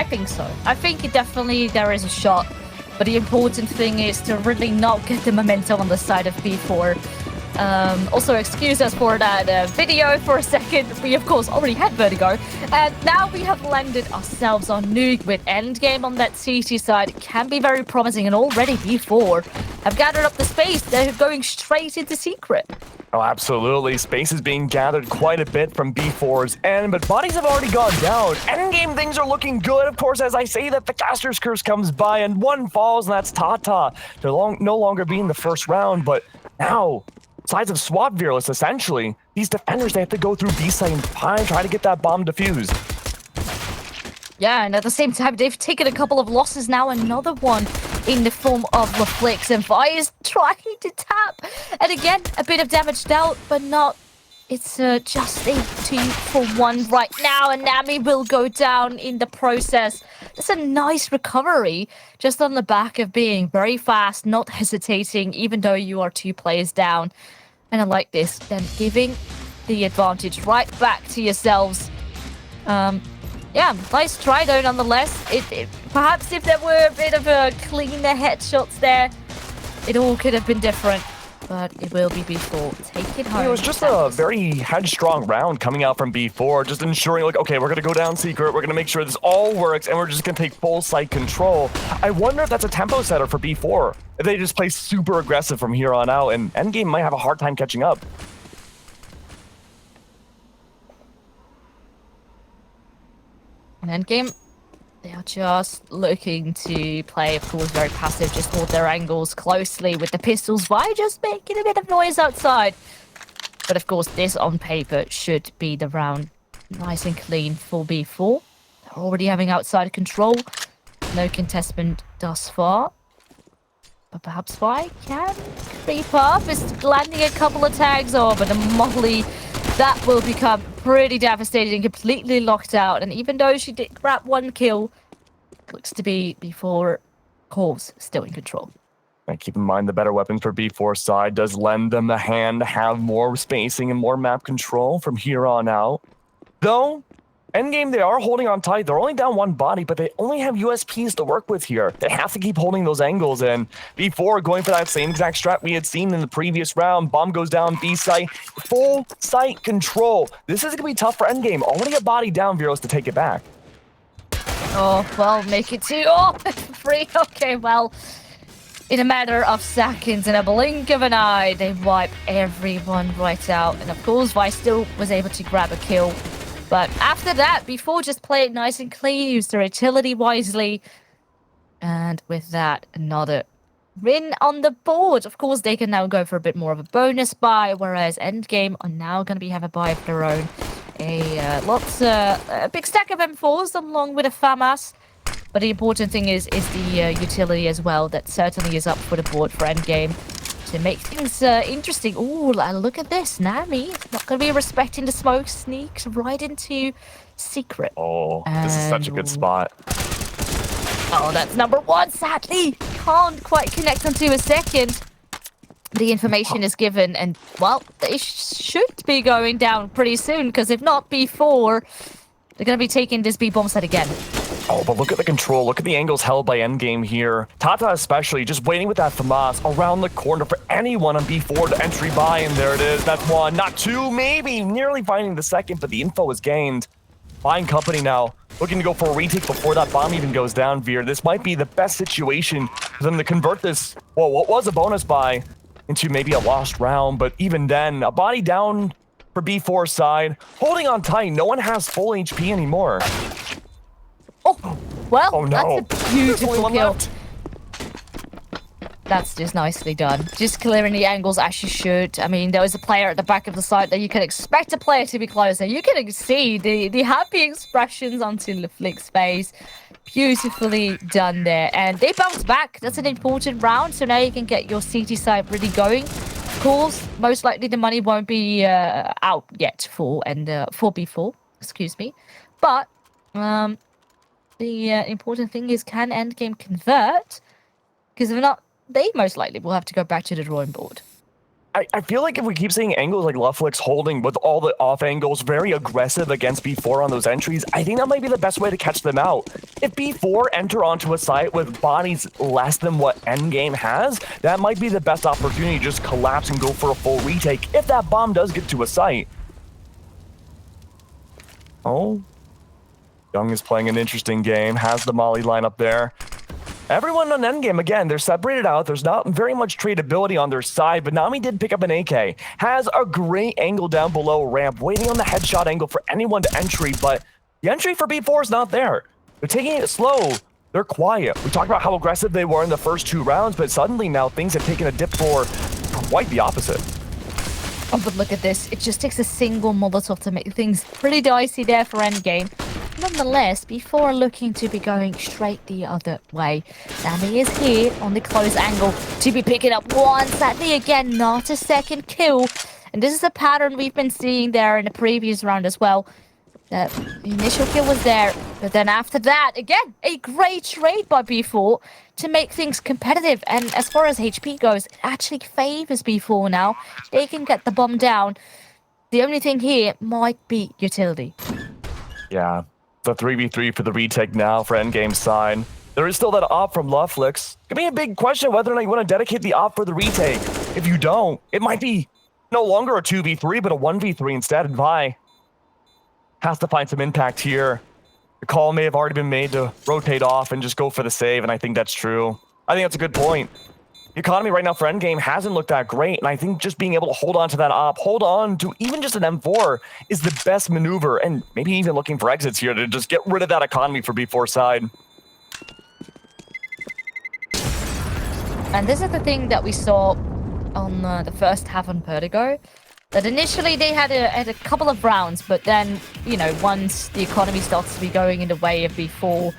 I think so. I think definitely there is a shot, but the important thing is to really not get the momentum on the side of B4. Also, excuse us for that video for a second. We, of course, already had Vertigo. And now we have landed ourselves on Nuke with Endgame on that CT side. It can be very promising, and already B4 have gathered up the space. They're going straight into Secret. Oh, absolutely. Space is being gathered quite a bit from B4's end, but bodies have already gone down. Endgame things are looking good. Of course, as I say that, the Caster's Curse comes by, and one falls, and that's Tata. They're no longer being the first round, but now, sides of SWAT Virus, essentially. These defenders, they have to go through B-site and try to get that bomb defused. Yeah, and at the same time, they've taken a couple of losses now. Another one in the form of Laflix, and Vi is trying to tap. And again, a bit of damage dealt, but not. It's just a 2-for-1 right now, and Nami will go down in the process. It's a nice recovery, just on the back of being very fast, not hesitating, even though you are 2 players down. And I like this, then giving the advantage right back to yourselves. Yeah, nice try though, nonetheless. Perhaps if there were a bit of a cleaner headshots there, it all could have been different. But it will be B4. Take it home. It was just a very headstrong round coming out from B4, just ensuring, like, okay, we're going to go down Secret, we're going to make sure this all works, and we're just going to take full site control. I wonder if that's a tempo setter for B4. If they just play super aggressive from here on out, and Endgame might have a hard time catching up. And Endgame, they are just looking to play, of course, very passive, just hold their angles closely with the pistols. Why just making a bit of noise outside? But of course, this on paper should be the round nice and clean for B4. They're already having outside control. No contestment thus far. But perhaps Vi can creep up. It's landing a couple of tags over the Molly. That will become pretty devastating, completely locked out. And even though she did grab 1 kill, looks to be B4 Corvs still in control. And keep in mind, the better weapon for B4 side does lend them the hand to have more spacing and more map control from here on out. Though, Endgame, they are holding on tight. They're only down 1 body, but they only have USPs to work with here. They have to keep holding those angles, and B4 going for that same exact strat we had seen in the previous round. Bomb goes down, B site, full site control. This is going to be tough for Endgame. Already a body down, Viros, to take it back. Oh, well, make it 2. Oh, 3. Okay, well, in a matter of seconds, in a blink of an eye, they wipe everyone right out. And of course, Vi still was able to grab a kill. But after that, B4 just play it nice and clean, use their utility wisely. And with that, another win on the board. Of course, they can now go for a bit more of a bonus buy, whereas Endgame are now going to have a buy of their own. A big stack of M4s along with a FAMAS. But the important thing is the utility as well. That certainly is up for the board for Endgame. To make things interesting. Ooh, look at this. Nami, not going to be respecting the smoke. Sneaks right into Secret. Oh, this is such a good spot. Oh, that's number 1, sadly. Can't quite connect onto a second. The information is given, and, well, they should be going down pretty soon, because if not, B4, they're going to be taking this B-bomb set again. Oh, but look at the control. Look at the angles held by Endgame here. Tata especially, just waiting with that FAMAS around the corner for anyone on B4 to entry by, and there it is. That's 1, not 2, maybe. Nearly finding the second, but the info is gained. Fine company now. Looking to go for a retake before that bomb even goes down, Veer. This might be the best situation for them to convert this, well, what was a bonus buy, into maybe a lost round, but even then, a body down for B4 side. Holding on tight, no one has full HP anymore. Oh, well, oh, no. That's a beautiful kill. Left. That's just nicely done. Just clearing the angles as you should. I mean, there was a player at the back of the site that you can expect a player to be closer. You can see the happy expressions onto Laflix's face. Beautifully done there. And they bounce back. That's an important round. So now you can get your CT side really going. Of course, most likely the money won't be out yet for B4. Excuse me. But the important thing is, can Endgame convert? Because if not, they most likely will have to go back to the drawing board. I feel like if we keep seeing angles like Lufflix holding with all the off angles, very aggressive against B4 on those entries, I think that might be the best way to catch them out. If B4 enter onto a site with bodies less than what Endgame has, that might be the best opportunity to just collapse and go for a full retake if that bomb does get to a site. Oh, Young is playing an interesting game, has the Molly lineup there. Everyone on Endgame, again, they're separated out. There's not very much tradability on their side, but Nami did pick up an AK. Has a great angle down below ramp, waiting on the headshot angle for anyone to entry, but the entry for B4 is not there. They're taking it slow. They're quiet. We talked about how aggressive they were in the first 2 rounds, but suddenly now things have taken a dip for quite the opposite. Oh, but look at this. It just takes a single Molotov to make things pretty dicey there for Endgame. Nonetheless, before looking to be going straight the other way, Nami is here on the close angle to be picking up one. Sadly, again, not a second kill. And this is a pattern we've been seeing there in the previous round as well. The initial kill was there, but then after that, again, a great trade by B4 to make things competitive. And as far as HP goes, it actually favors B4 now. They can get the bomb down. The only thing here might be utility. Yeah, the 3v3 for the retake now for Endgame's side. There is still that op from Lufflix. Could be a big question whether or not you want to dedicate the op for the retake. If you don't, it might be no longer a 2v3, but a 1v3 instead. And Vi has to find some impact here. The call may have already been made to rotate off and just go for the save, and I think that's true. I think that's a good point. The economy right now for Endgame hasn't looked that great, and I think just being able to hold on to that op, hold on to even just an M4 is the best maneuver, and maybe even looking for exits here to just get rid of that economy for B4 side. And this is the thing that we saw on the first half on Vertigo. That initially they had a couple of rounds, but then, you know, once the economy starts to be going in the way of B4,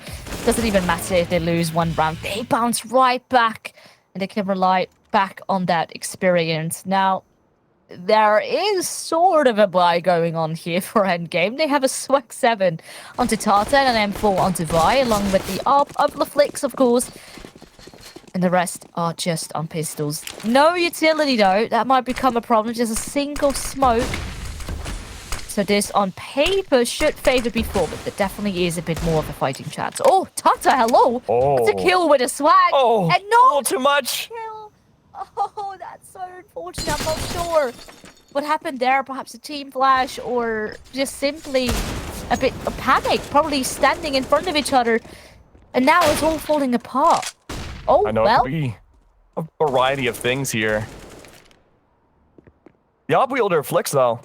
doesn't even matter if they lose one round, they bounce right back and they can rely back on that experience. Now, there is sort of a buy going on here for Endgame. They have a Swag 7 onto Tata and an M4 onto Vi, along with the ARP of the Flicks, of course. And the rest are just on pistols. No utility, though. That might become a problem. Just a single smoke. So this, on paper, should favor B4, but there definitely is a bit more of a fighting chance. Oh, Tata, hello! Oh. It's a kill with a swag! Oh, and no a little too much! Kill. Oh, that's so unfortunate. I'm not sure what happened there. Perhaps a team flash, or just simply a bit of panic. Probably standing in front of each other. And now it's all falling apart. Oh, I know well. it could be a variety of things here. The op wielder Flicks, though,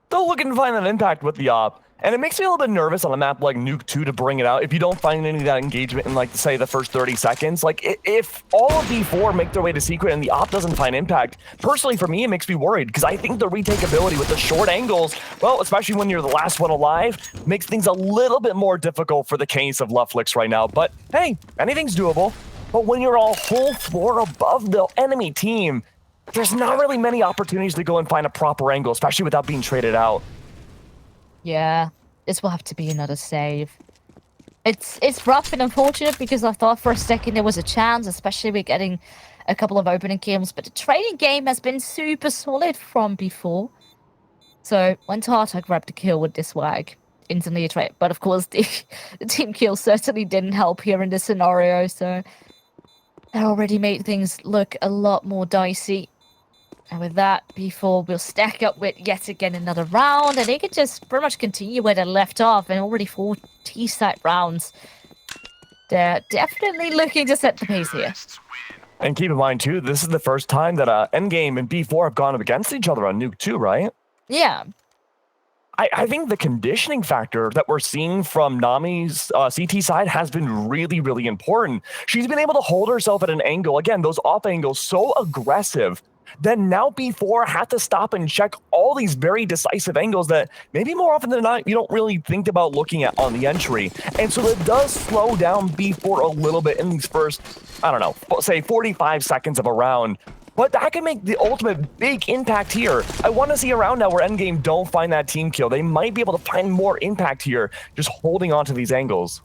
still looking to find that impact with the op. And it makes me a little bit nervous on a map like Nuke 2 to bring it out. If you don't find any of that engagement in, like, say, the first 30 seconds, like, if all of B4 make their way to secret and the op doesn't find impact, personally, for me, it makes me worried, because I think the retake ability with the short angles, well, especially when you're the last one alive, makes things a little bit more difficult for the case of Lufflix right now. But, hey, anything's doable. But when you're a whole floor above the enemy team, there's not really many opportunities to go and find a proper angle, especially without being traded out. Yeah, this will have to be another save. It's rough and unfortunate because I thought for a second there was a chance, especially with getting a couple of opening kills. But the trading game has been super solid from before. So when Tata grabbed the kill with this swag, instantly a trade. But of course, the team kill certainly didn't help here in this scenario. So that already made things look a lot more dicey. And with that, B4 will stack up with yet again another round, and they can just pretty much continue where they left off, and already 4 T-site rounds. They're definitely looking to set the pace here. And keep in mind, too, this is the first time that Endgame and B4 have gone up against each other on Nuke 2, right? Yeah. I think the conditioning factor that we're seeing from Nami's CT side has been really, really important. She's been able to hold herself at an angle, again, those off angles so aggressive. Then now B4 had to stop and check all these very decisive angles that maybe more often than not you don't really think about looking at on the entry. And so it does slow down B4 a little bit in these first, I don't know, say 45 seconds of a round. But that can make the ultimate big impact here. I want to see a round now where Endgame don't find that team kill. They might be able to find more impact here just holding on to these angles.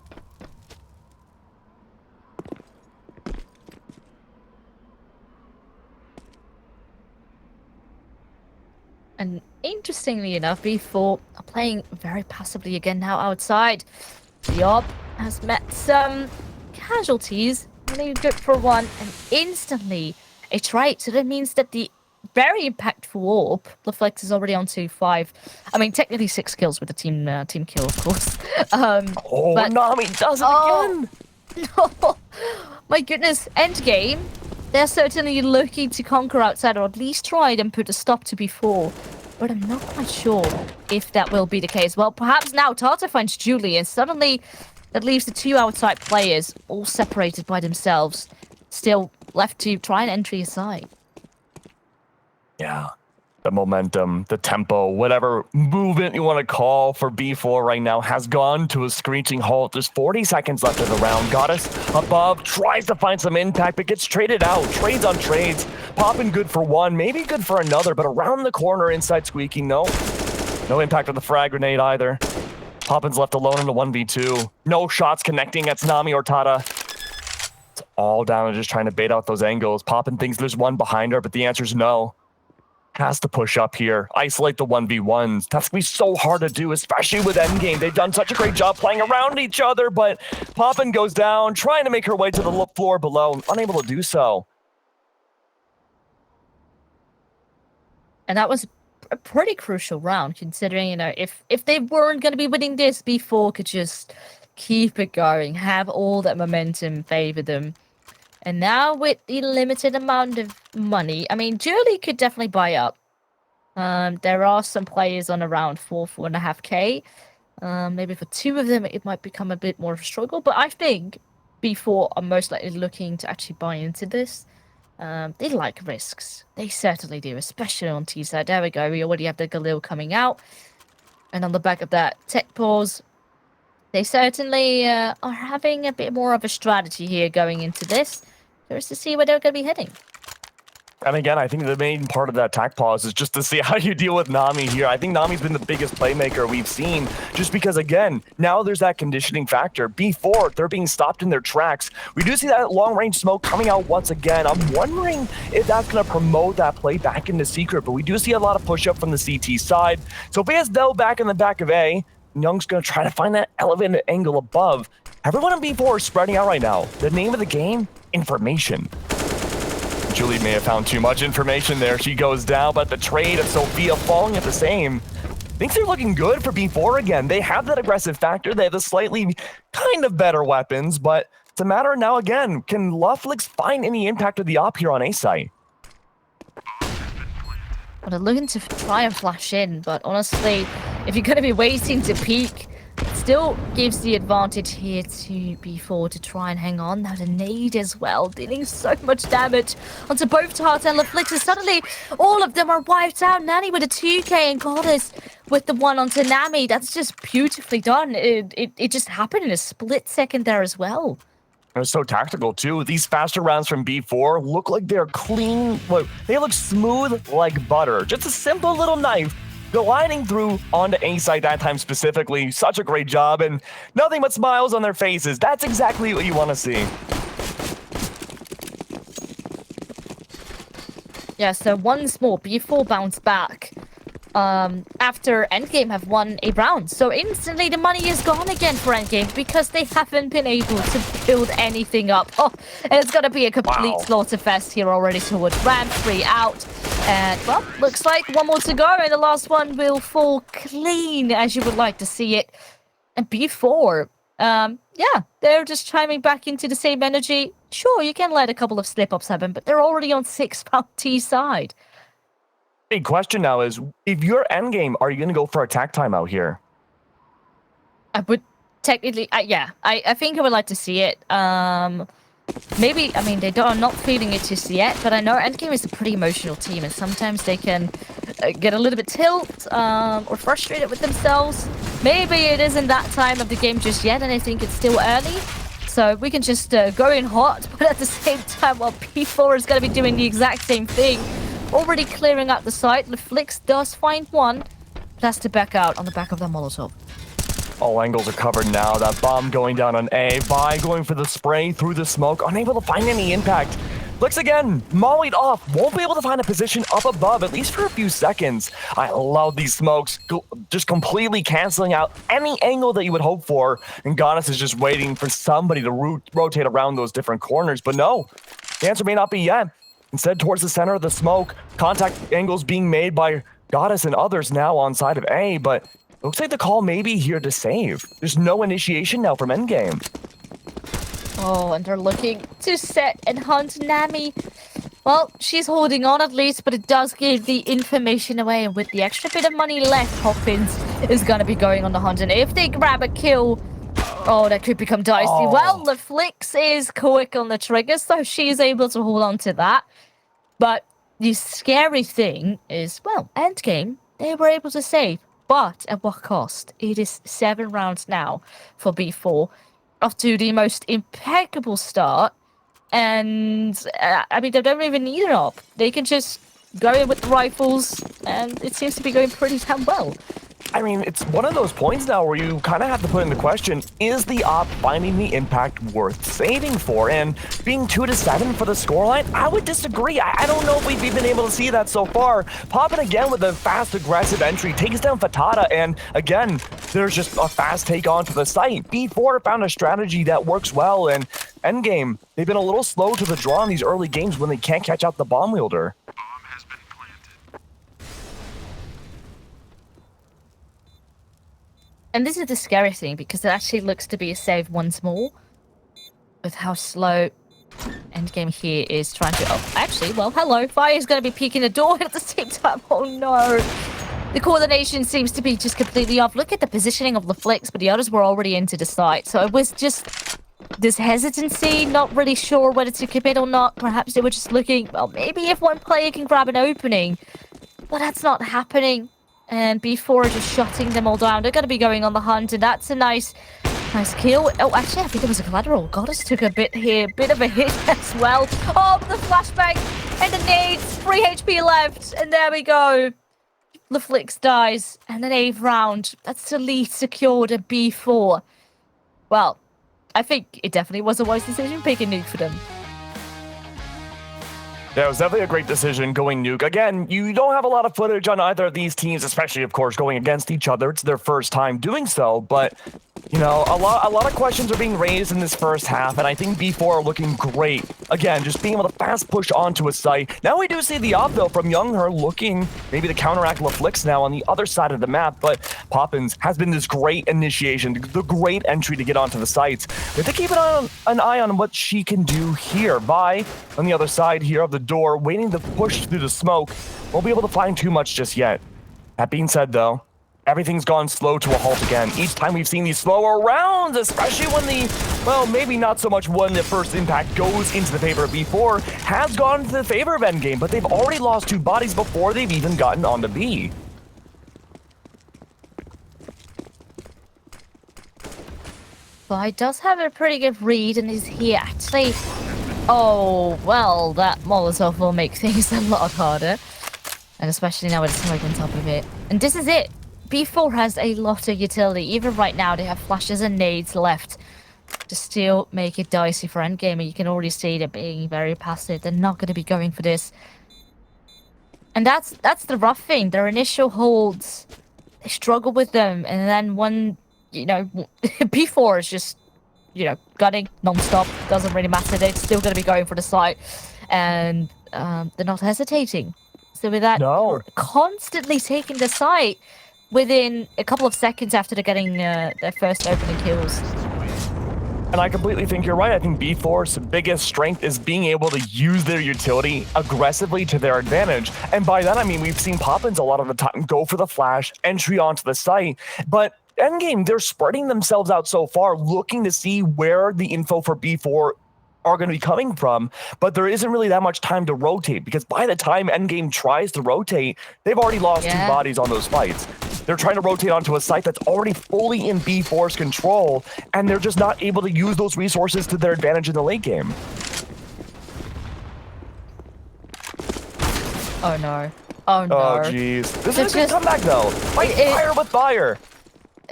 And interestingly enough, B4 are playing very passively again now outside. The Op has met some casualties, only good for one, and instantly a trade. So that means that the very impactful AWP, LaFlex is already on to 5. I mean, technically 6 kills with the team kill, of course. Oh, but Nami does it again! no, my goodness, endgame. They're certainly looking to conquer outside, or at least try and put a stop to B4. But I'm not quite sure if that will be the case. Well, perhaps now Tata finds Julie, and suddenly that leaves the 2 outside players all separated by themselves, still left to try and entry aside. Yeah. The momentum, the tempo, whatever movement you want to call for B4 right now has gone to a screeching halt. There's 40 seconds left of the round. Goddess above, tries to find some impact, but gets traded out. Trades on trades. Popping good for one, maybe good for another, but around the corner, inside squeaking, no. No impact on the frag grenade either. Poppin's left alone in the 1v2. No shots connecting. That's Nami or Tata. It's all down to just trying to bait out those angles. Poppin thinks there's one behind her, but the answer's no. Has to push up here, isolate the 1v1s. That's gonna be so hard to do, especially with endgame. They've done such a great job playing around each other, but Poppin goes down, trying to make her way to the floor below, unable to do so. And that was a pretty crucial round, considering, you know, if they weren't going to be winning this, B4 could just keep it going, have all that momentum favor them. And now with the limited amount of money, I mean, Julie could definitely buy up. There are some players on around 4.5k. Maybe for 2 of them, it might become a bit more of a struggle. But I think B4 are most likely looking to actually buy into this. They like risks. They certainly do, especially on T side. There we go. We already have the Galil coming out. And on the back of that tech pause, they certainly are having a bit more of a strategy here going into this. Curious to see where they're going to be heading. And again, I think the main part of that attack pause is just to see how you deal with Nami here. I think Nami's been the biggest playmaker we've seen, just because, again, now there's that conditioning factor. B4, they're being stopped in their tracks. We do see that long-range smoke coming out once again. I'm wondering if that's going to promote that play back into Secret, but we do see a lot of push-up from the CT side. So if he has Dell back in the back of A, Young's going to try to find that elevated angle above. Everyone in B4 is spreading out right now. The name of the game? Information. Julie may have found too much information there. She goes down, but the trade of Sophia falling at the same. Things are looking good for B4 again. They have that aggressive factor. They have the slightly kind of better weapons, but it's a matter now again. Can LaFlex find any impact of the op here on A site? Well, they're looking to try and flash in, but honestly, if you're going to be waiting to peek, it still gives the advantage here to B4 to try and hang on. Now the nade as well, dealing so much damage onto both Tata and LaFlex. Suddenly, all of them are wiped out. Nani with a 2k and Goddess with the one onto Nami. That's just beautifully done. It just happened in a split second there as well. They're so tactical too. These faster rounds from B4 look like they're clean. Look, they look smooth like butter. Just a simple little knife gliding through onto A site that time specifically. Such a great job, and nothing but smiles on their faces. That's exactly what you want to see. Yeah, so once more, B4 bounce back after Endgame have won a round. So instantly the money is gone again for Endgame because they haven't been able to build anything up. Oh, and it's going to be a complete slaughter fest here already towards round 3 out. And, well, looks like one more to go, and the last one will fall clean as you would like to see it. And B4, yeah, they're just chiming back into the same energy. Sure, you can let a couple of slip-ups happen, but they're already on 6 pound T side. Big question now is, if you're endgame, are you going to go for attack timeout here? I would technically, yeah, I think I would like to see it. Maybe, I mean, they are not feeling it just yet, but I know Endgame is a pretty emotional team, and sometimes they can get a little bit tilt or frustrated with themselves. Maybe it isn't that time of the game just yet, and I think it's still early. So we can just go in hot, but at the same time, while P4 is going to be doing the exact same thing, already clearing out the site. LaFlex does find one, but has to back out on the back of the Molotov. All angles are covered now. That bomb going down on A. Vi going for the spray through the smoke, unable to find any impact. Flicks again, mollied off, won't be able to find a position up above, at least for a few seconds. I love these smokes, just completely canceling out any angle that you would hope for, and Goddess is just waiting for somebody to rotate around those different corners, but no, the answer may not be yet. Instead, towards the center of the smoke, contact angles being made by Goddess and others now on side of A, but looks like the call may be here to save. There's no initiation now from Endgame. Oh, and they're looking to set and hunt Nami. Well, she's holding on at least, but it does give the information away. And with the extra bit of money left, Hopkins is going to be going on the hunt. And if they grab a kill, oh, that could become dicey. Oh. Well, the Flicks is quick on the trigger, so she's able to hold on to that. But the scary thing is, well, Endgame, they were able to save. But at what cost? It is 7 rounds now for B4. Off to the most impeccable start, and I mean, they don't even need an op. They can just go in with the rifles, and it seems to be going pretty damn well. I mean, it's one of those points now where you kind of have to put in the question, is the op finding the impact worth saving for? And being 2-7 for the scoreline, I would disagree. I don't know if we've even been able to see that so far. Popping again with a fast, aggressive entry, takes down Fatata, and again, there's just a fast take onto the site. B4 found a strategy that works well, and Endgame, they've been a little slow to the draw in these early games when they can't catch out the bomb wielder. And this is the scary thing, because it actually looks to be a save once more. With how slow Endgame here is trying to... Oh, actually, well, hello. Fire is going to be peeking the door at the same time. Oh, no. The coordination seems to be just completely off. Look at the positioning of the Flicks, but the others were already into the site. So it was just this hesitancy, not really sure whether to commit or not. Perhaps they were just looking, well, maybe if one player can grab an opening. But that's not happening. And B4 are just shutting them all down. They're going to be going on the hunt, and that's a nice kill. Oh, actually, I think it was a collateral. Goddess took a bit here, bit of a hit as well. Oh, the flashbang and the nades. 3 HP left, and there we go. The Flicks dies, and an 8th round. That's the lead secured at B4. Well, I think it definitely was a wise decision picking Nuke for them. Yeah, it was definitely a great decision going Nuke. Again, you don't have a lot of footage on either of these teams, especially, of course, going against each other. It's their first time doing so, but, you know, a lot of questions are being raised in this first half, and I think B4 are looking great. Again, just being able to fast push onto a site. Now we do see the op, though, from Youngher looking maybe to counteract LaFlix now on the other side of the map, but Poppins has been this great initiation, the great entry to get onto the sites. We have to keep an eye on what she can do here. Vi, on the other side here of the door, waiting to push through the smoke. Won't be able to find too much just yet. That being said, though, everything's gone slow to a halt again. Each time we've seen these slower rounds, especially when well, maybe not so much when the first impact goes into the favor of B4, has gone into the favor of Endgame, but they've already lost 2 bodies before they've even gotten onto B. Well, he does have a pretty good read, and is here actually... Oh, well, that Molotov will make things a lot harder. And especially now with the smoke on top of it. And this is it. B4 has a lot of utility. Even right now, they have flashes and nades left to still make it dicey for Endgame. And you can already see they're being very passive. They're not going to be going for this. And that's the rough thing. Their initial holds, they struggle with them. And then when, you know, B4 is just... you know, gunning non-stop, doesn't really matter. They're still going to be going for the site, and they're not hesitating. So with that, constantly taking the site within a couple of seconds after they're getting their first opening kills. And I completely think you're right. I think B4's biggest strength is being able to use their utility aggressively to their advantage. And by that, I mean, we've seen Poppins a lot of the time go for the flash, entry onto the site, but Endgame, they're spreading themselves out so far, looking to see where the info for B4 are going to be coming from, but there isn't really that much time to rotate, because by the time Endgame tries to rotate, they've already lost 2 bodies on those fights. They're trying to rotate onto a site that's already fully in B4's control, and they're just not able to use those resources to their advantage in the late game. Oh no. Oh no. Oh jeez. This is a good comeback though. Fight fire with fire.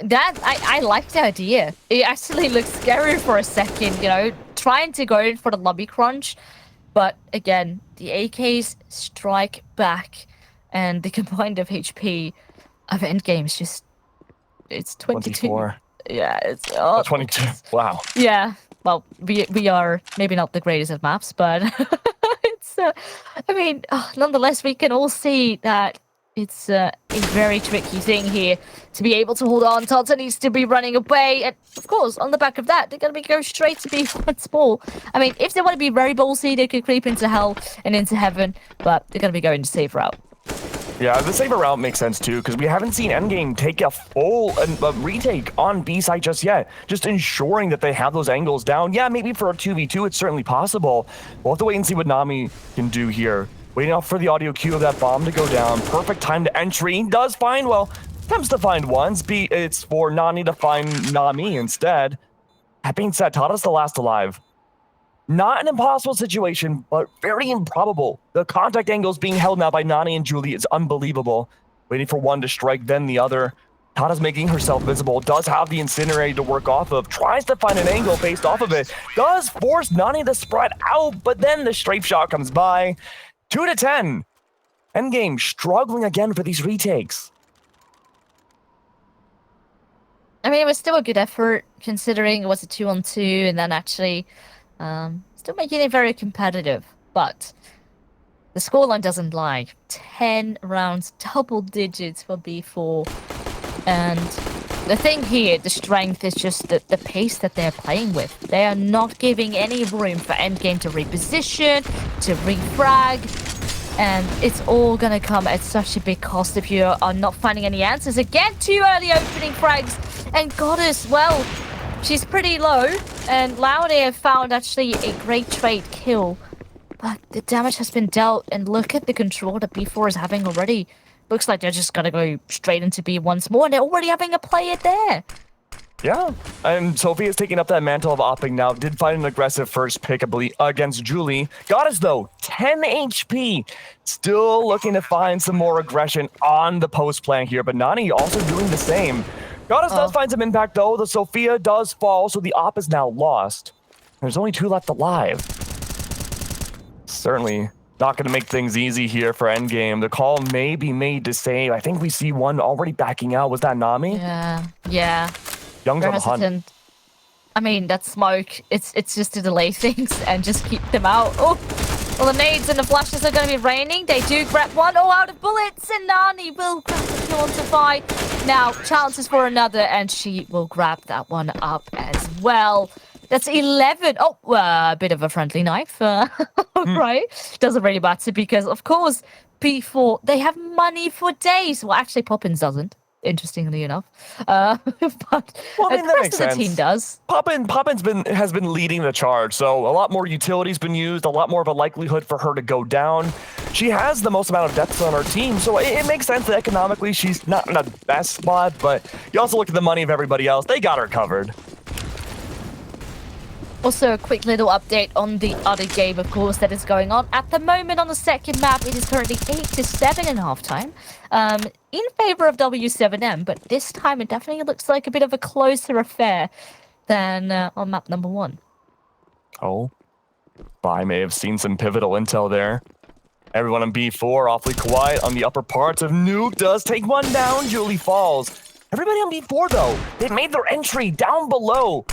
That, I like the idea. It actually looks scary for a second, you know, trying to go in for the lobby crunch. But again, the AKs strike back, and the combined of HP of Endgame is just, it's 22. 24. Yeah, it's Oh, 22. Wow. Yeah. Well, we are maybe not the greatest at maps, but it's I mean, nonetheless, we can all see that it's a very tricky thing here to be able to hold on. Tata needs to be running away, and of course, on the back of that, they're gonna go straight to B1 small. I mean, if they want to be very ballsy, they could creep into hell and into heaven, but they're gonna be going the safe route. Yeah, the saber route makes sense too, because we haven't seen Endgame take a full retake on B side just yet. Just ensuring that they have those angles down. Yeah, maybe for a 2v2, it's certainly possible. We'll have to wait and see what Nami can do here. Waiting out for the audio cue of that bomb to go down. Perfect time to entry. Does find, well, attempts to find ones. It's for Nani to find Nami instead. That being said, Tata's the last alive. Not an impossible situation, but very improbable. The contact angles being held now by Nani and Julie is unbelievable. Waiting for one to strike, then the other. Tata's making herself visible, does have the incinerator to work off of, tries to find an angle based off of it, does force Nani to spread out, but then the strafe shot comes by. 2-10. Endgame struggling again for these retakes. I mean, it was still a good effort, considering it was a 2-on-2, and then actually still making it very competitive. But the scoreline doesn't lie. 10 rounds, double digits for B4. And the thing here, the strength, is just the pace that they're playing with. They are not giving any room for Endgame to reposition, to refrag. And it's all gonna come at such a big cost if you are not finding any answers. Again, too early opening frags. And Goddess, well, she's pretty low. And Laude have found actually a great trade kill. But the damage has been dealt. And look at the control that B4 is having already. Looks like they're just gonna go straight into B once more. And they're already having a player there. Yeah, and Sophia's taking up that mantle of opping now. Did find an aggressive first pick, I believe, against Julie. Goddess, though, 10 HP. Still looking to find some more aggression on the post plan here, but Nani also doing the same. Goddess does find some impact, though. The Sophia does fall, so the op is now lost. There's only 2 left alive. Certainly not going to make things easy here for Endgame. The call may be made to save. I think we see one already backing out. Was that Nami? Yeah. Young's on the hunt. I mean, that smoke, it's just to delay things and just keep them out. Oh, well, the nades and the flashes are going to be raining. They do grab one. Oh, out of bullets, and Nani will grab the kill onto Vi. Now, chances for another, and she will grab that one up as well. That's 11. Oh, a bit of a friendly knife, right? Doesn't really matter because, of course, B4, they have money for days. Well, actually, Poppins doesn't. Interestingly enough, but well, I mean, the rest of the team does. Poppins has been leading the charge, so a lot more utility's been used, a lot more of a likelihood for her to go down. She has the most amount of depth on her team, so it makes sense that economically she's not in the best spot, but you also look at the money of everybody else, they got her covered. Also, a quick little update on the other game, of course, that is going on. At the moment, on the second map, it is currently 8-7 in halftime, in favor of W7M, but this time it definitely looks like a bit of a closer affair than on map number 1. Oh, I may have seen some pivotal intel there. Everyone on B4 awfully quiet on the upper parts of Nuke does take one down. Julie falls. Everybody on B4, though, they made their entry down below.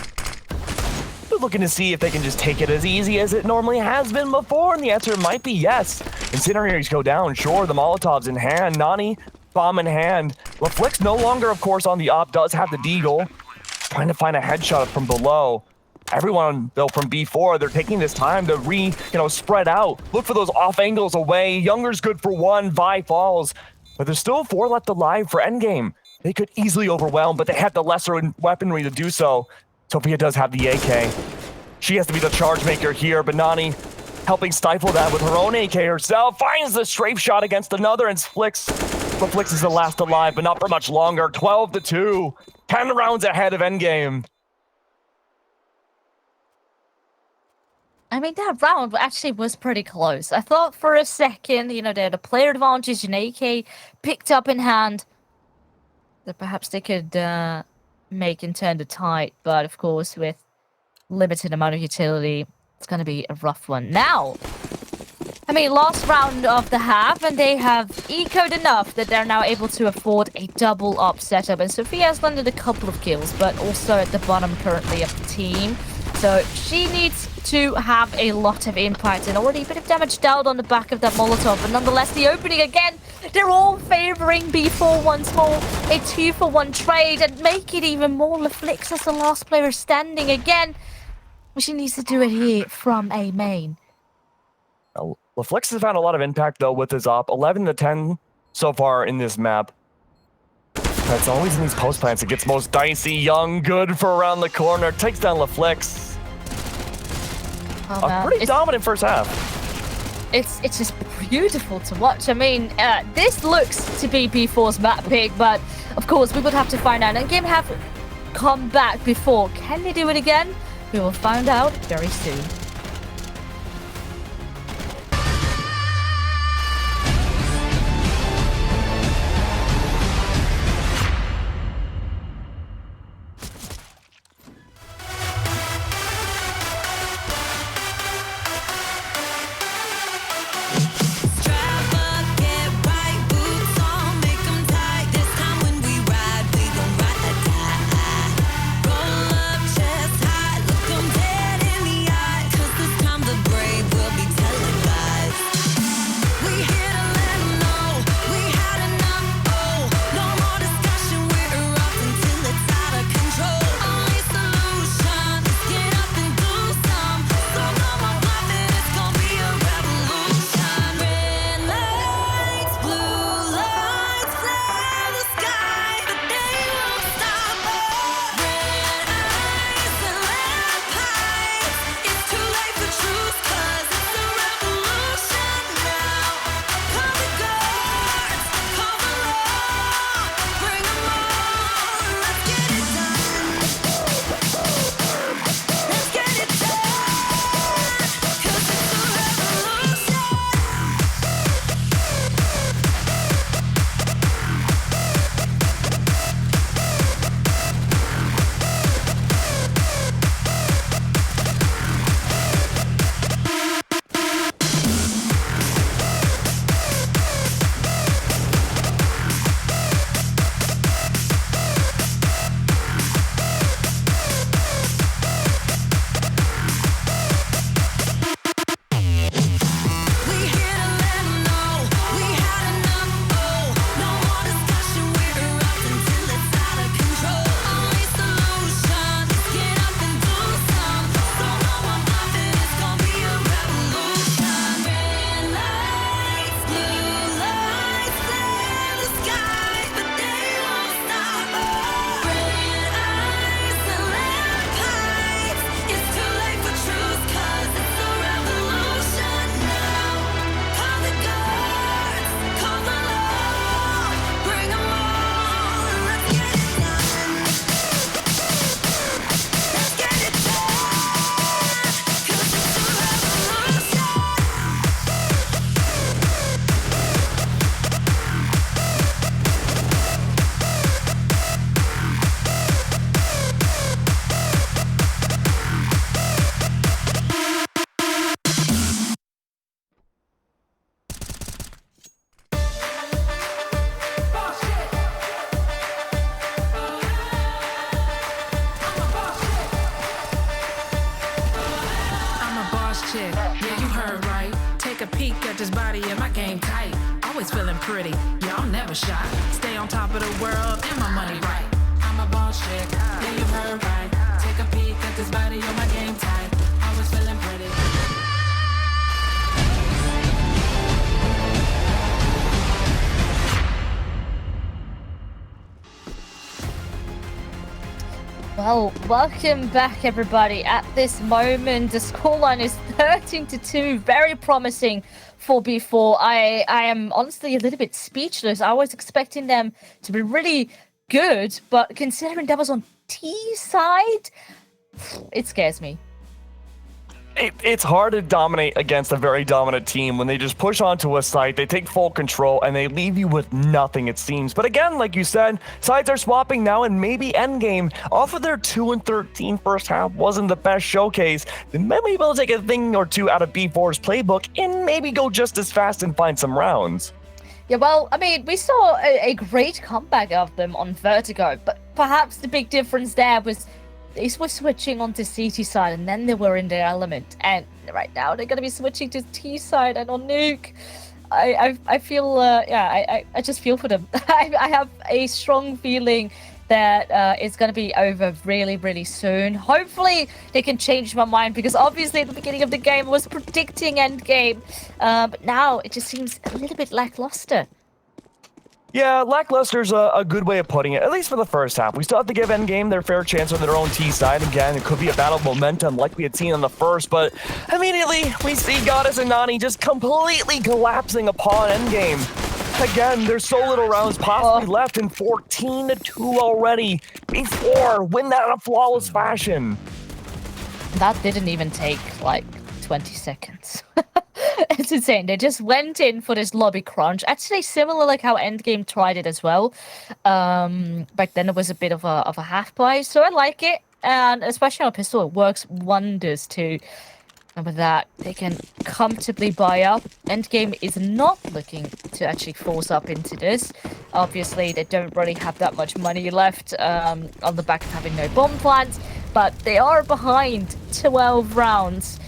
They're looking to see if they can just take it as easy as it normally has been before, and the answer might be yes. Incinerators go down, sure, the Molotovs in hand, Nani, bomb in hand. LaFlick's no longer, of course, on the op, does have the deagle. Trying to find a headshot from below. Everyone, though, from B4, they're taking this time to spread out. Look for those off angles away. Younger's good for 1, Vi falls. But there's still 4 left alive for Endgame. They could easily overwhelm, but they have the lesser weaponry to do so. Sophia does have the AK. She has to be the charge maker here, but Nani helping stifle that with her own AK herself. Finds the strafe shot against another and Flix. But Flix is the last alive, but not for much longer. 12-2. 10 rounds ahead of Endgame. I mean, that round actually was pretty close. I thought for a second, they had a player advantage, an AK picked up in hand, that perhaps they could make and turn the tide, but of course with limited amount of utility, it's going to be a rough one. Now, I mean, last round of the half, and they have ecoed enough that they're now able to afford a double up setup. And Sophia has landed a couple of kills, but also at the bottom currently of the team. So she needs to have a lot of impact and already a bit of damage dealt on the back of that Molotov. But nonetheless, the opening again, they're all favoring B4 once more. A 2-for-1 trade and make it even more. LaFlix as the last player standing again. She needs to do it here from A main. LaFlix has found a lot of impact, though, with his op. 11 to 10 so far in this map. That's always in these post plants. It gets most dicey. Young, good for around the corner. Takes down LaFlix. Oh, A pretty dominant first half. It's just beautiful to watch. I mean, this looks to be B4's map pick, but of course we would have to find out. And ENDGAME have come back before. Can they do it again? We will find out very soon. Always feeling pretty, y'all never shy. Stay on top of the world and my money right. I'm a boss chick, yeah, you heard right. Take a peek at this body on my game tight. Always feeling pretty. Well, welcome back, everybody. At this moment, the scoreline is 13-2. Very promising for B4. I am honestly a little bit speechless. I was expecting them to be really good, but considering that was on T side, it scares me. It's hard to dominate against a very dominant team when they just push onto a site, they take full control, and they leave you with nothing, it seems. But again, like you said, sides are swapping now, and maybe Endgame, off of their 2-13 first half, wasn't the best showcase. They might be able to take a thing or two out of B4's playbook and maybe go just as fast and find some rounds. Yeah, well, I mean, we saw a great comeback of them on Vertigo, but perhaps the big difference there was they were switching onto CT side, and then they were in their element. And right now, they're going to be switching to T side and on Nuke. I feel, I just feel for them. I have a strong feeling that it's going to be over really, really soon. Hopefully, they can change my mind, because obviously at the beginning of the game I was predicting Endgame, but now it just seems a little bit lackluster. Yeah, lackluster's a good way of putting it, at least for the first half. We still have to give Endgame their fair chance on their own T side. Again, it could be a battle of momentum like we had seen on the first, but immediately we see Goddess and Nani just completely collapsing upon Endgame. Again, there's so little rounds possibly left, and 14-2 already. Before, win that in a flawless fashion. That didn't even take, like, 20 seconds. It's insane. They just went in for this lobby crunch. Actually, similar like how Endgame tried it as well. Back then it was a bit of a half play, so I like it. And especially on pistol, it works wonders too. And with that, they can comfortably buy up. Endgame is not looking to actually force up into this. Obviously, they don't really have that much money left on the back of having no bomb plans, but they are behind 12 rounds.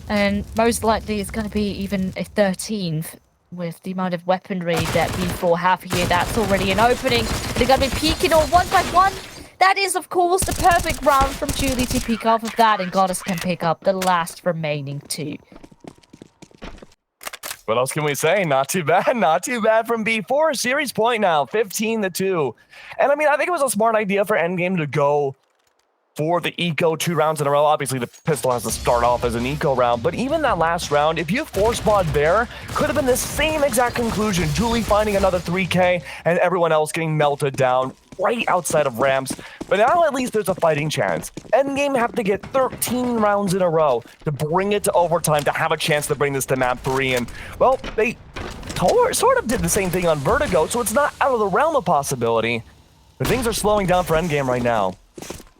And most likely it's going to be even a 13th with the amount of weaponry that B4 have here. That's already an opening. They're going to be peeking all one by one. That is, of course, the perfect round from Julie to peek off of that, and Goddess can pick up the last remaining two. What else can we say? Not too bad. Not too bad from B4. Series point now, 15-2. And I mean, I think it was a smart idea for Endgame to go for the eco 2 rounds in a row. Obviously, the pistol has to start off as an eco round, but even that last round, if you force spawned there, could have been the same exact conclusion. Julie finding another 3K and everyone else getting melted down right outside of ramps. But now at least there's a fighting chance. Endgame have to get 13 rounds in a row to bring it to overtime to have a chance to bring this to map 3. And, well, they sort of did the same thing on Vertigo, so it's not out of the realm of possibility. But things are slowing down for Endgame right now.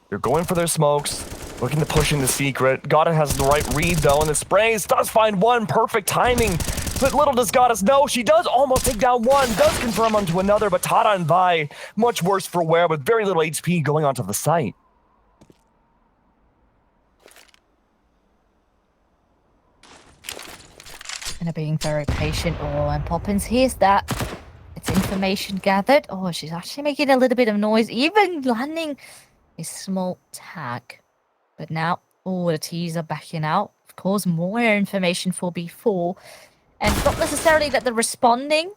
They're going for their smokes, looking to push in the secret. Goddess has the right read, though, and the sprays does find one. Perfect timing. But little does Goddess know, she does almost take down one, does confirm onto another, but Tata and Vi, much worse for wear, with very little HP going onto the site. And they're being very patient. Oh, and Poppins hears that. It's information gathered. Oh, she's actually making a little bit of noise, even landing a small tag. But now, oh, the T's are backing out. Of course, more information for B4. And it's not necessarily that they're responding,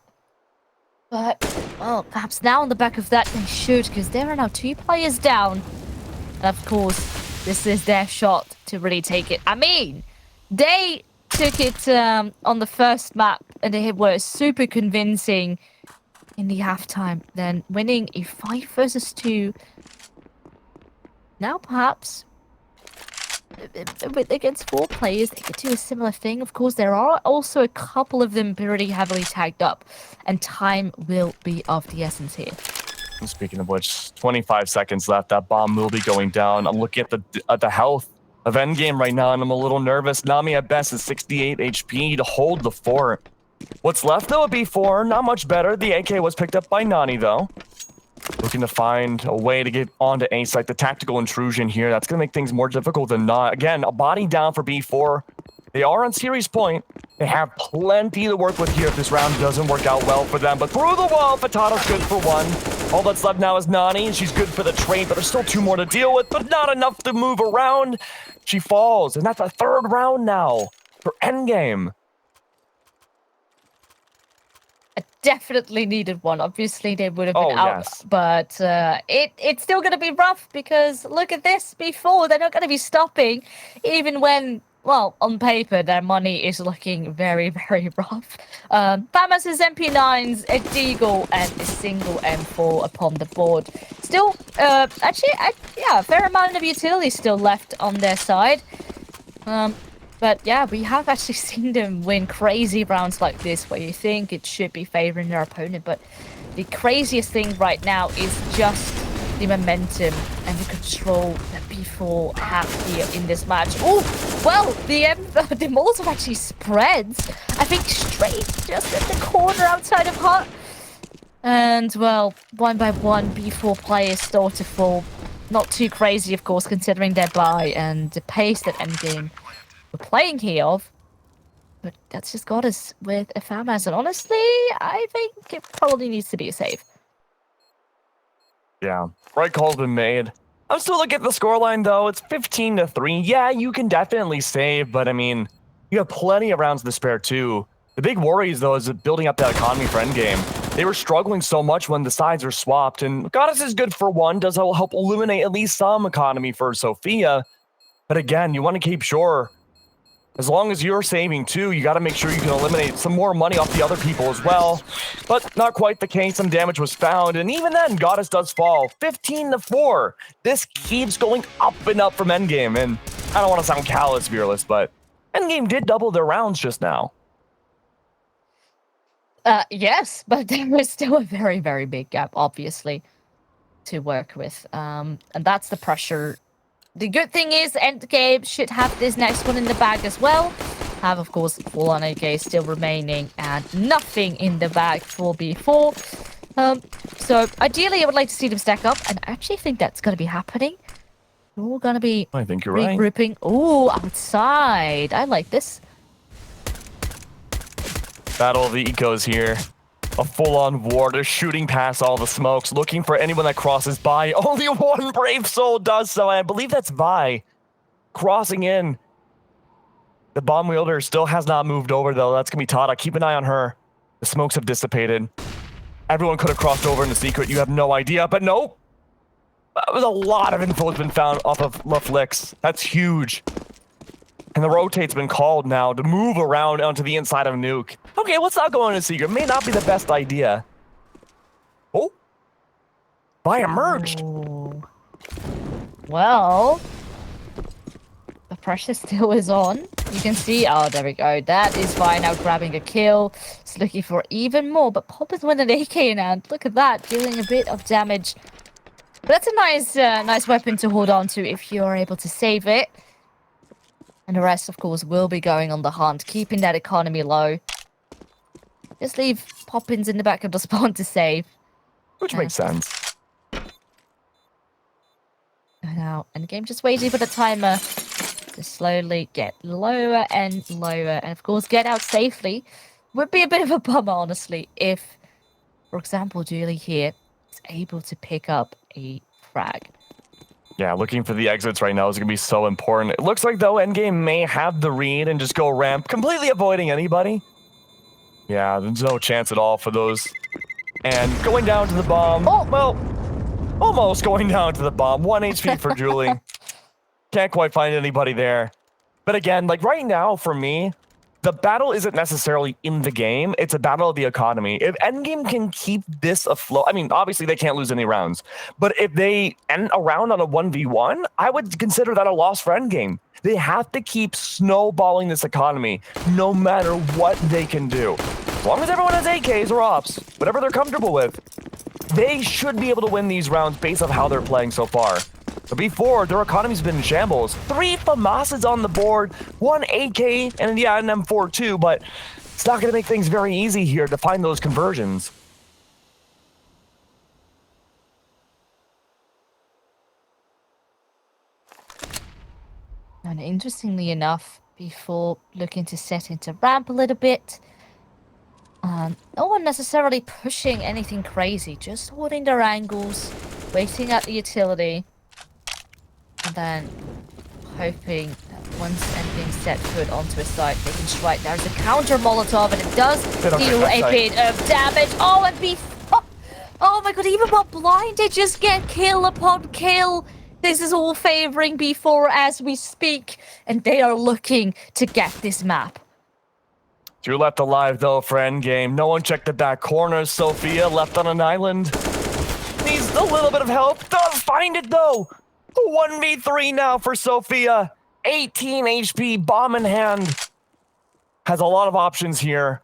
but, well, perhaps now on the back of that they should, because there are now 2 players down. And of course, this is their shot to really take it. I mean, they took it on the first map, and they were super convincing in the halftime. Then winning a 5 versus 2. Now, perhaps, against 4 players, they could do a similar thing. Of course, there are also a couple of them pretty heavily tagged up, and time will be of the essence here. Speaking of which, 25 seconds left. That bomb will be going down. I'm looking at the health of Endgame right now, and I'm a little nervous. Nami at best is 68 HP to hold the fort. What's left, though, at B4, not much better. The AK was picked up by Nani, though. Looking to find a way to get onto A site. The tactical intrusion here, that's going to make things more difficult than not. Again, a body down for B4. They are on series point. They have plenty to work with here if this round doesn't work out well for them. But through the wall, Fatato's good for 1. All that's left now is Nani, and she's good for the trade, but there's still 2 more to deal with, but not enough to move around. She falls, and that's a 3rd round now for Endgame. Definitely needed one. Obviously, they would have been out, yes. But it's still going to be rough, because look at this. B4, they're not going to be stopping, even when, well, on paper, their money is looking very, very rough. Famas is MP9s, a Deagle, and a single M4 upon the board. Still, actually, yeah, a fair amount of utility still left on their side. But yeah, we have actually seen them win crazy rounds like this where you think it should be favoring their opponent. But the craziest thing right now is just the momentum and the control that B4 have here in this match. Oh, well, the Molotov actually spreads, I think, straight just at the corner outside of Hut. And, well, one by one, B4 players start to fall. Not too crazy, of course, considering their buy and the pace that Endgame were playing here of. But that's just got us with a FAMAS. And honestly, I think it probably needs to be a save. Yeah, right call's been made. I'm still looking at the scoreline, though. It's 15-3. Yeah, you can definitely save, but I mean, you have plenty of rounds to spare, too. The big worries, though, is building up that economy for Endgame. They were struggling so much when the sides are swapped, and Goddess is good for one, does help eliminate at least some economy for Sophia. But again, you want to keep sure, as long as you're saving too, you got to make sure you can eliminate some more money off the other people as well. But not quite the case. Some damage was found, and even then, Goddess does fall. 15-4. This keeps going up and up from Endgame, and I don't want to sound callous, Fearless, but Endgame did double their rounds just now. Yes, but there was still a very, very big gap, obviously, to work with. And that's the pressure. The good thing is Endgame should have this next one in the bag as well. Have, of course, full on AK still remaining and nothing in the bag for B4. So ideally, I would like to see them stack up, and I actually think that's going to be happening. We're all going to be I think you're right. regrouping. Ooh, outside. I like this. Battle of the Ecos here. A full-on war. They're shooting past all the smokes, looking for anyone that crosses by. Only one brave soul does so, and I believe that's Vi. Crossing in. The bomb wielder still has not moved over, though. That's going to be Tata. Keep an eye on her. The smokes have dissipated. Everyone could have crossed over in the secret. You have no idea, but nope. That was a lot of info that's been found off of La Flix. That's huge. And the rotate's been called now to move around onto the inside of Nuke. Okay, let's not go into secret. May not be the best idea. Oh. Vi emerged. Ooh. Well, the pressure still is on. You can see, oh, there we go. That is Vi now grabbing a kill. It's looking for even more, but Pop is with an AK in hand. Look at that, dealing a bit of damage. But that's a nice weapon to hold on to if you're able to save it. And the rest, of course, will be going on the hunt, keeping that economy low. Just leave Poppins in the back of the spawn to save. Which makes sense. Now, and the game just waiting for the timer to slowly get lower and lower. And, of course, get out safely. Would be a bit of a bummer, honestly, if, for example, Julie here is able to pick up a frag. Yeah, looking for the exits right now is going to be so important. It looks like, though, Endgame may have the read and just go ramp, completely avoiding anybody. Yeah, there's no chance at all for those. And going down to the bomb. Oh, well, almost going down to the bomb. 1 HP for Julie. Can't quite find anybody there. But again, like right now, for me, the battle isn't necessarily in the game. It's a battle of the economy. If Endgame can keep this afloat, I mean, obviously they can't lose any rounds. But if they end a round on a 1v1, I would consider that a loss for Endgame. They have to keep snowballing this economy, no matter what they can do. As long as everyone has AKs or ops, whatever they're comfortable with, they should be able to win these rounds based on how they're playing so far. But before, their economy's been in shambles. 3 FAMASs on the board, 1 AK, and yeah, an M4 too, but it's not going to make things very easy here to find those conversions. And interestingly enough, before looking to set into ramp a little bit, no one necessarily pushing anything crazy, just holding their angles, waiting at the utility, and then hoping that once anything's set foot onto a site, they can strike. There's a counter Molotov, and it does deal a bit of damage. Oh, and oh my god, even while blind, they just get kill upon kill. This is all favoring B4 as we speak, and they are looking to get this map. 2 left alive, though, for Endgame. No one checked the back corners. Sophia left on an island. Needs a little bit of help. Does find it, though. 1v3 now for Sophia. 18 HP, bomb in hand. Has a lot of options here.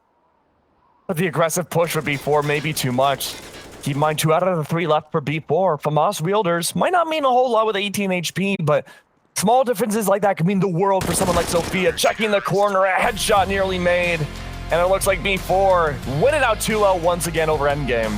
But the aggressive push for B4 may be too much. Keep in mind, 2 out of the 3 left for B4. FAMAS wielders might not mean a whole lot with 18 HP, but small differences like that can mean the world for someone like Sophia. Checking the corner, a headshot nearly made. And it looks like B4 win it out 2-0 once again over Endgame.